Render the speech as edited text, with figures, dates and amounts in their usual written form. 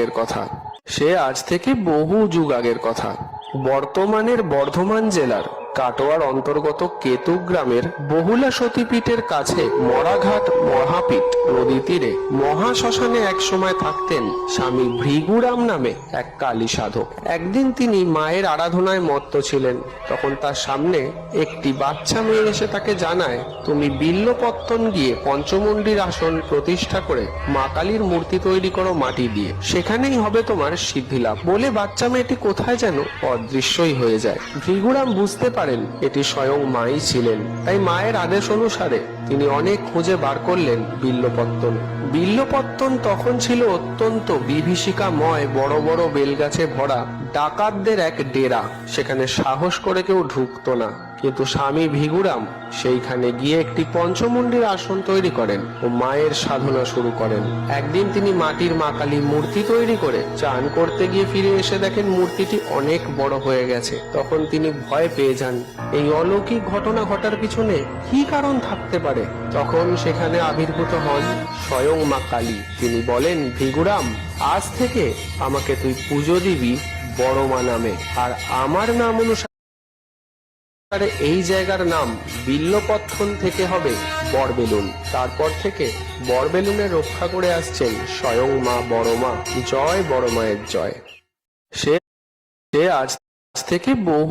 আগের কথা। সে আজ থেকে বহু যুগ আগের কথা। বর্তমানের বর্ধমান জেলার কাটোয়ার অন্তর্গত কেতু গ্রামের বহুলা সতীপীঠের কাছে মরাঘাট মহাপীঠ নদী তীরে মহাশ্মশানে এক সময় থাকতেন স্বামী ভৃগুরাম নামে এক কালী সাধক। একদিন তিনি মায়ের আরাধনায় মত্ত ছিলেন। তখন তার সামনে একটি বাচ্চা মেয়ে এসে তাকে জানায়, তুমি বিল্লপত্তন গিয়ে পঞ্চমুণ্ডির আসন প্রতিষ্ঠা করে মা কালীর মূর্তি তৈরি করো মাটি দিয়ে, সেখানেই হবে তোমার সিদ্ধিলাভ। বলে বাচ্চা মেয়েটি কোথায় যেন অদৃশ্যই হয়ে যায়। ভৃগুরাম বুঝতে পারেন এটি স্বয়ং মাই ছিলেন। তাই মায়ের আদেশ অনুসারে তিনি অনেক খুঁজে বার করলেন বিল্লপত্তন। বিল্লপত্তন তখন ছিল অত্যন্ত বিভীষিকাময় বড় বড় বেলগাছে ভরা ডাকাতদের এক ডেরা। সেখানে সাহস করে কেউ ঢুকতো না। কিন্তু স্বামী ভৃগুরাম সেইখানে গিয়ে একটি পঞ্চমুণ্ডির আসন তৈরি করেন ও মায়ের সাধনা শুরু করেন। একদিন তিনি মাটির মা কালী মূর্তি তৈরি করে চান করতে গিয়ে ফিরে এসে দেখেন মূর্তিটি অনেক বড় হয়ে গেছে। তখন তিনি ভয় পেয়ে যান, এই অলৌকিক ঘটনা ঘটার পিছনে কি কারণ থাকতে পারে। তখন সেখানে আবির্ভূত হন স্বয়ং মা কালী। তিনি বলেন, ভৃগুরাম, আজ থেকে আমাকে তুই পুজো দিবি বড় মা নামে, আর আমার নাম অনুসারে এই জায়গার নাম বিল্লপত্তন থেকে হবে বড়বেলুন। তারপর থেকে বড়বেলুনে রক্ষা করে আসছেন স্বয়ং মা বড় মা। জয় বড় মায়ের জয়। সে আজ থেকে বহু